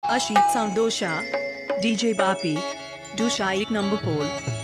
Ashit Soundosha, DJ Bapi, Dusha एक number pole.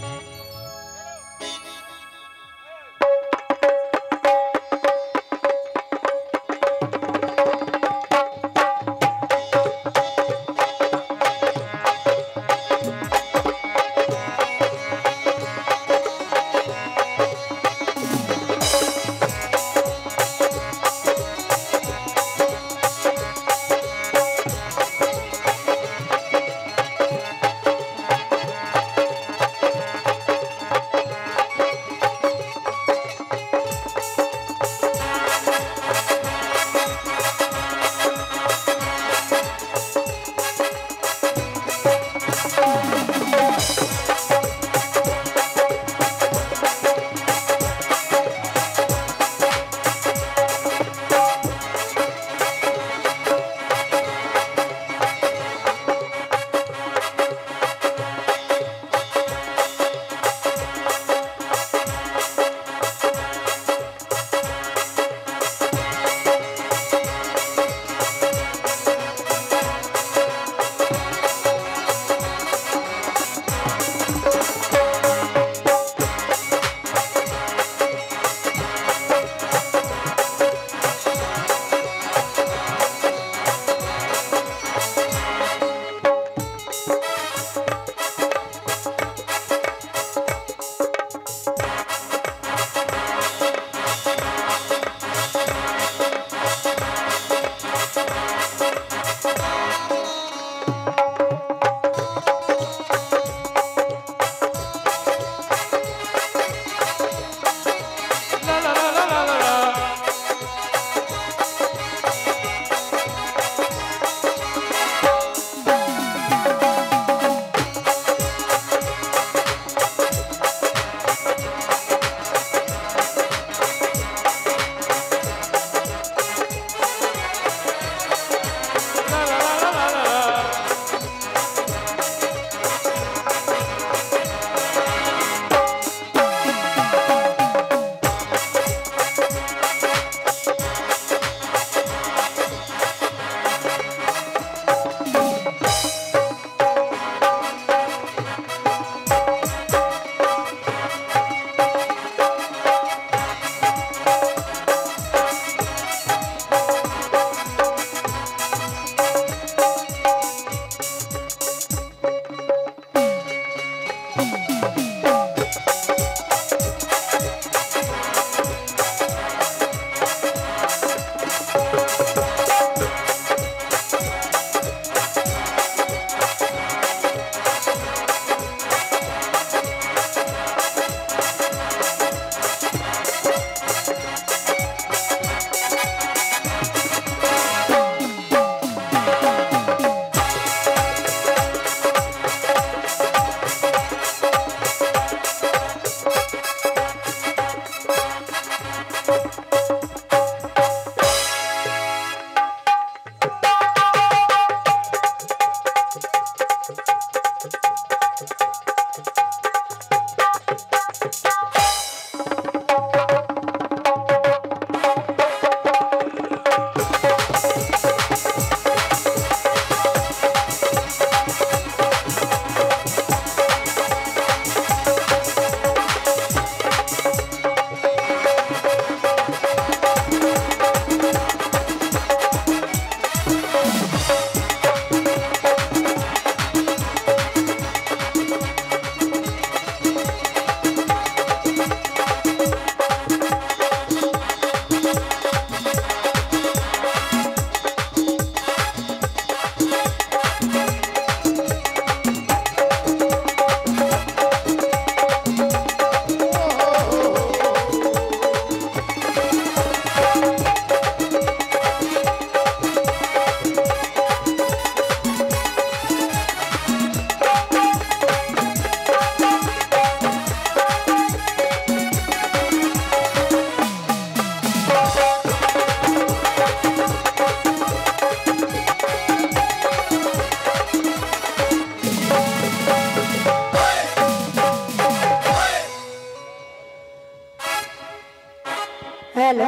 Hello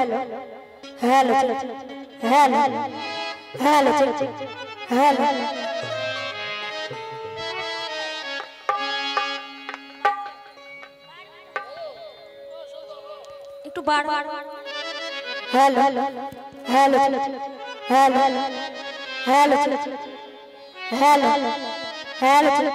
hello hello hello hello बार hello hello hello hello hello hello hello hello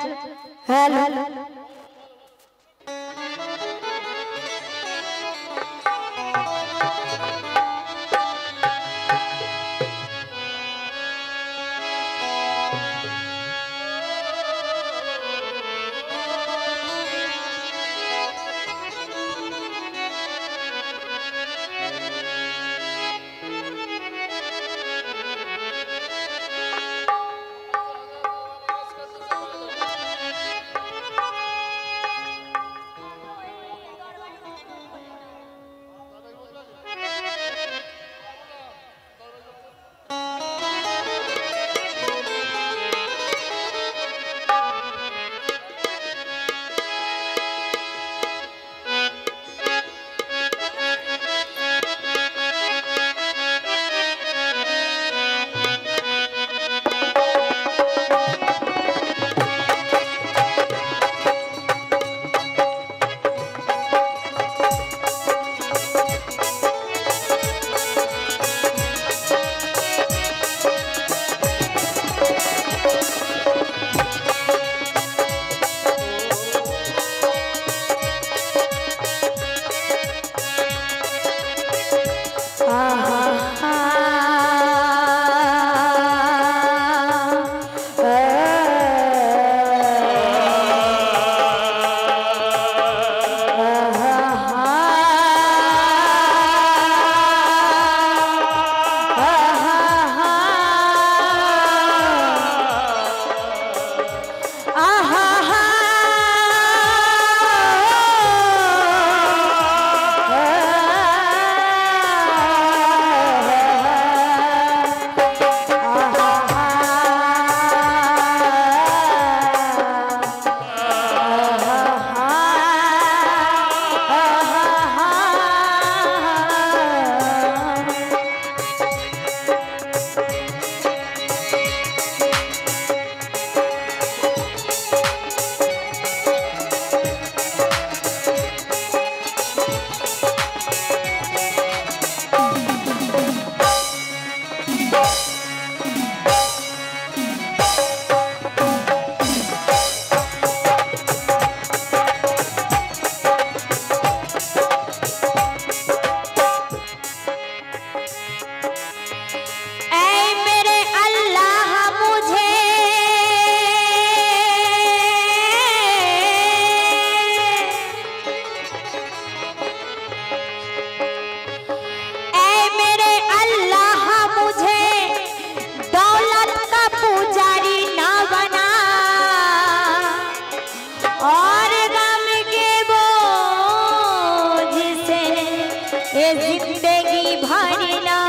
जिंदगी भरी ना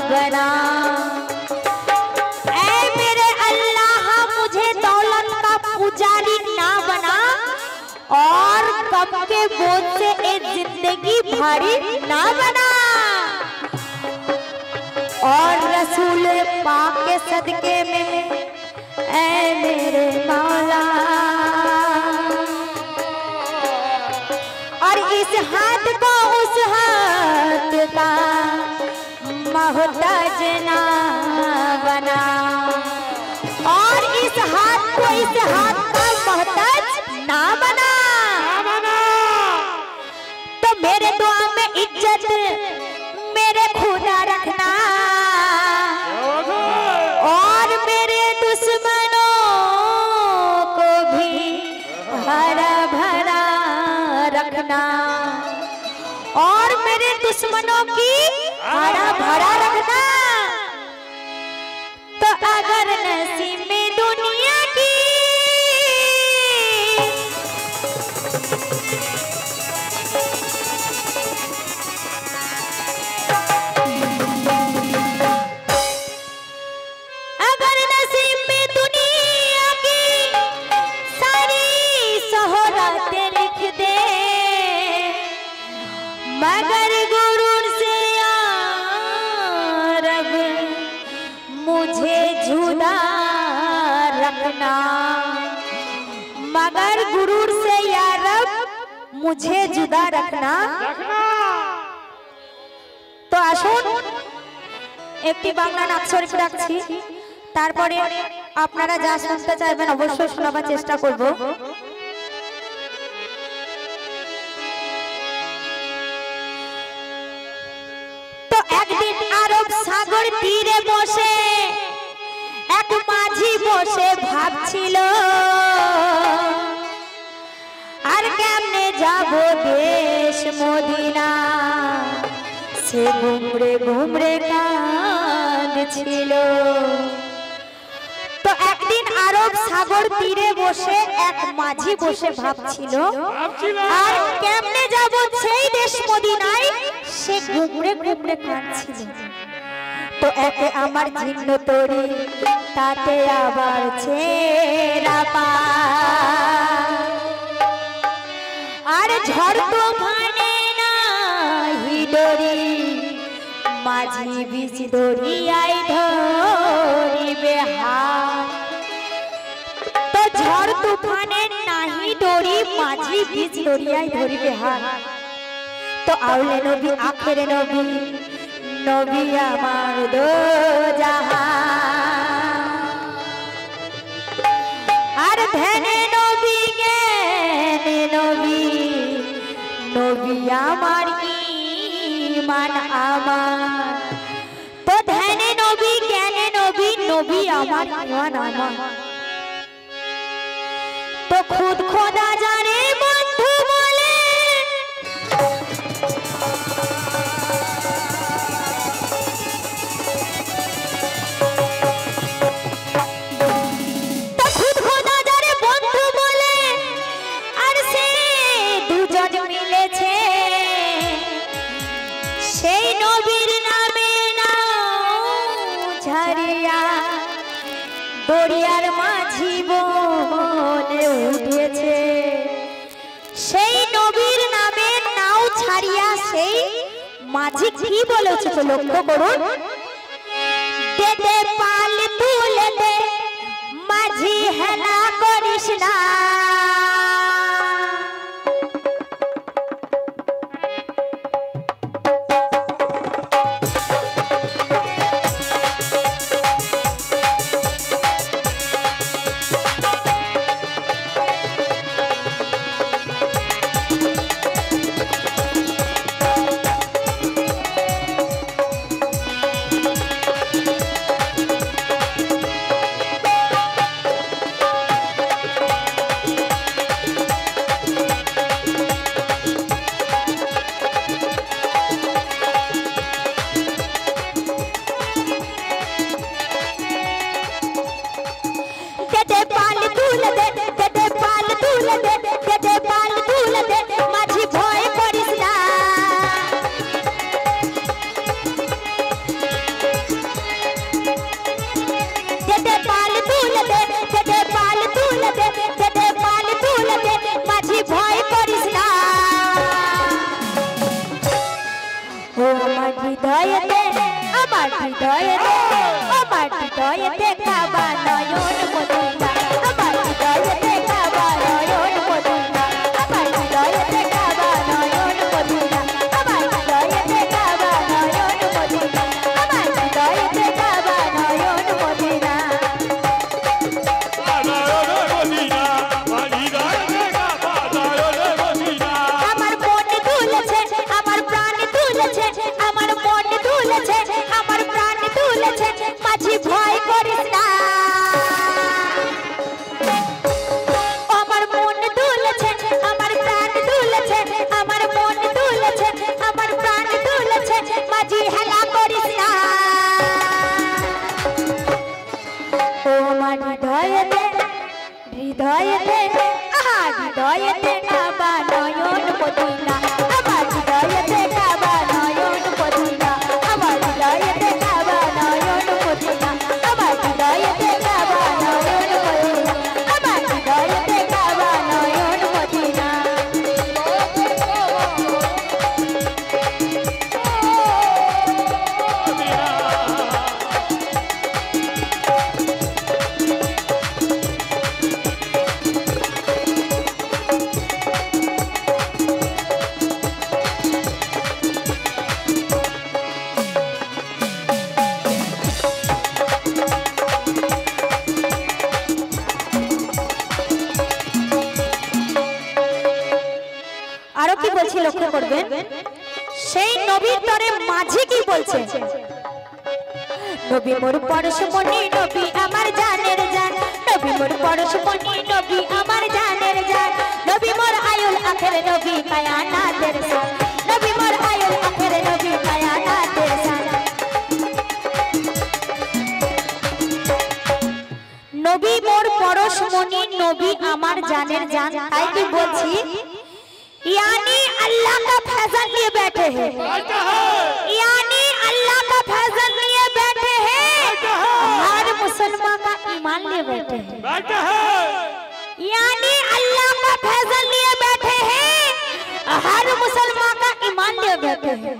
बना। ऐ मेरे अल्लाह मुझे दौलत का पुजारी ना बना और कम के बोझ से एक जिंदगी भारी ना बना। और रसूल पाक के सदके में ऐ मेरे मौला और इस हाथ को उस हाथ का मोहताज ना बना और इस हाथ को इस हाथ का मोहताज ना बना। तो मेरे दुआ में इज्जत मेरे खुदा रखना और मेरे दुश्मनों को भी हरा भरा रखना और मेरे दुश्मनों की हरा भरा रखना। तो अगर नसीब में दुनिया की अगर नसीब में दुनिया की सारी शोहरतें लिख दे मगर गुरूर से या रब मुझे जुदा रखना। मगर गुरूर से या रब मुझे जुदा रखना। তো আসুন একটি বাংলা নাচ শরীফ রাখছি, তারপরে আপনারা যা শুনতে চাইবেন অবশ্যই শোনাবার চেষ্টা করব। তো একদিন আরব সাগর তীরে বসে এক মাঝি বসে ভাবছিল, আর কেমনে যাব দেশ মদিনা, সে ঘুমরে ঘুমরে কাঁদছিল। তো একদিন আরব সাগর তীরে বসে এক মাঝি বসে ভাবছিল, আর কেমনে যাব সেই দেশ মদিনায়, সে ঘুমরে ঘুমরে কাঁদছিল। তো একে আমার জীর্ণ তরি, তাতে আবার ছেঁড়া পা, আর ঝড় তুফানে নাহি ডরি, মাঝি বীজ দরিয়ায় ধরিবে হাত। তো ঝড় তুফানে নাহি ডরি, মাঝি বীজ দরিয়ায় ধরিবে হাত। তো আউলে নবী আখেরে নবী, নবী আমার দো জাহান, আর ধ্যানে নবী জ্ঞানে নবী, নবী আমার ঈমান আমার। তো ধ্যানে নবী জ্ঞানে নবী, নবী আমার ঈমান আমার। তো খুদ খোদা জানে বন্ধু বলে, সেই নবীর নামে নাও ঝাড়িয়া দরিয়ার মাঝি বনে উঠেছে। সেই নবীর নামে নাও ছাড়িয়া সেই মাঝি কি বলেছে তো লক্ষ্য করুন, দে দে পাল তুলে দে মাঝি হেলা করিস না, হৃদয়েতে কাবা নয়ন মদিনা, আমার হৃদয়েতে কাবা নয়ন মদিনা, আমার হৃদয়েতে কাবা নয়ন মদিনা, আমার হৃদয়েতে কাবা নয়ন মদিনা, আমার হৃদয়েতে কাবা নয়ন মদিনা। আমার মন দুলেছে, আমার প্রাণ দুলেছে, আমার মন দুলেছে, আমার প্রাণ দুলেছে, মাঝি ভয় করিস না। আমার মন দুলেছে, আমার প্রাণ দুলেছে, আমার মন দুলেছে, আমার প্রাণ দুলেছে, মাঝি হেলা করিস না। ও আমার হৃদয়েতে, হৃদয়েতে, হৃদয়েতে কাবা নয়ন মদিনা, আমার হৃদয়েতে কাবা নয়ন মদিনা, আমার হৃদয়েতে কাবা নয়ন মদিনা, আমার হৃদয়েতে কাবা নয়ন মদিনা, আমার হৃদয়েতে কাবা নয়ন মদিনা। লক্ষ্য করবেন সেই নবীর তরে মাঝি কি বলছে নবী মোর পরশমণি নবী আমার জানের জান নবী মোর পরশমণি নবী আমার জানের জান নবী মোর আয়ুল আখের নবী কায়ানাতের শান নবী মোর আয়ুল আখের নবী কায়ানাতের শান নবী মোর পরশমণি নবী আমার জানের জান তাই কি বলছি यानी अल्लाह का फैजल लिए बैठे हैं यानी अल्लाह का फैजल लिए बैठे हैं हर मुसलमान का ईमान लिए बैठे हैं यानी अल्लाह का फैजल लिए बैठे हैं हर मुसलमान का ईमान लिए बैठे हैं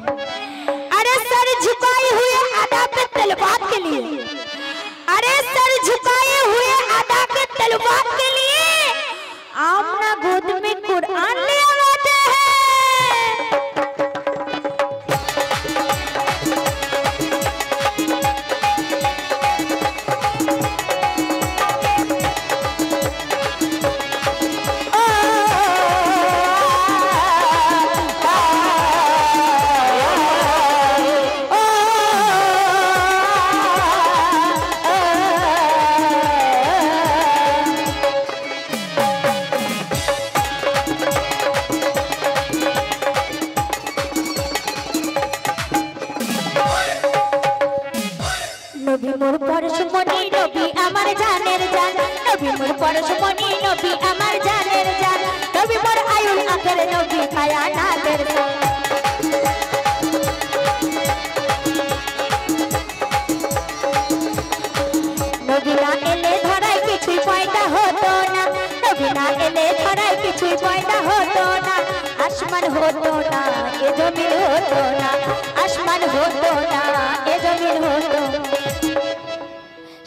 अरे सर झुकाए हुए अदा पे तलवार के लिए अरे सर झुकाए हुए अदा के तलवार के लिए आमना गोद में कुरान ले नबी मोर परशमणि नबी अमर जानेर जान नबी मोर परशमणि नबी अमर जानेर जान नबी मोर आयुल आखिर नबी कायनातेर शान नबी ना एले धराय किछुई पयदा हतो ना नबी ना एले धराय किछुई पयदा हतो ना आसमान हतो ना ए जमीन हतो ना आसमान हतो ना ए जमीन हतो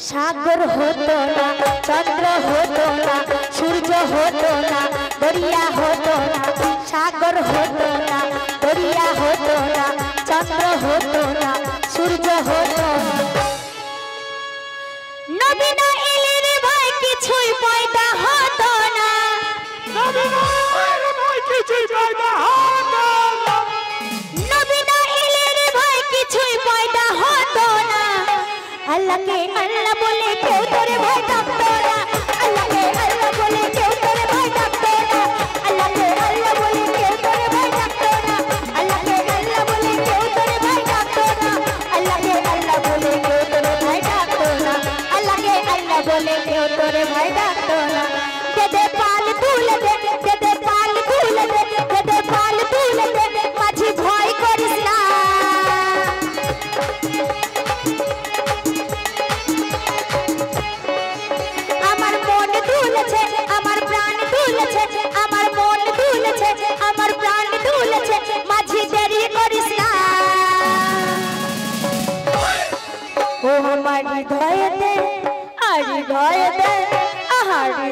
सागर होतो ना चंद्र होतो ना सूर्य होतो ना दरिया होतो ना सागर होतो ना दरिया होतो ना चंद्र होतो ना सूर्य होतो नबी ना एले रे भाई किछुई पयदा होतो ना नबी ना एले भाई किछुई पयदा होतो ना नबी ना एले रे भाई किछुई पयदा होतो ना अल्लाह के अल्लाह बोले क्यों तोरे भाई डॉक्टरा अल्लाह के अल्लाह बोले क्यों तोरे भाई डॉक्टरा अल्लाह के अल्लाह बोले क्यों तोरे भाई डॉक्टरा अल्लाह के अल्लाह बोले क्यों तोरे भाई डॉक्टरा अल्लाह के अल्लाह बोले क्यों तोरे भाई डॉक्टरा अल्लाह के अल्लाह बोले क्यों तोरे भाई डॉक्टरा दे पाल दूल दे पाल दूल दे पाल दूल दे माझी भय करिस ना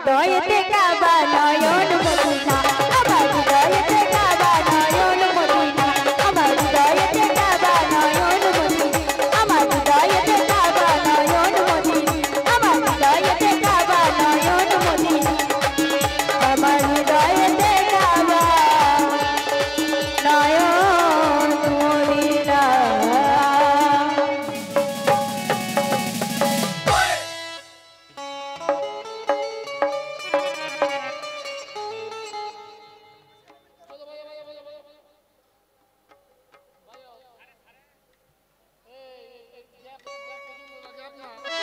হৃদয়তে কাবা নয়ন মদিনা আমার হৃদয়তে কাবা নয়ন মদিনা আমার হৃদয়তে কাবা নয়ন মদিনা আমার হৃদয়তে কাবা নয়ন মদিনা আমার হৃদয়তে কাবা নয়ন মদিনা আমার হৃদয়তে কাবা নয়ন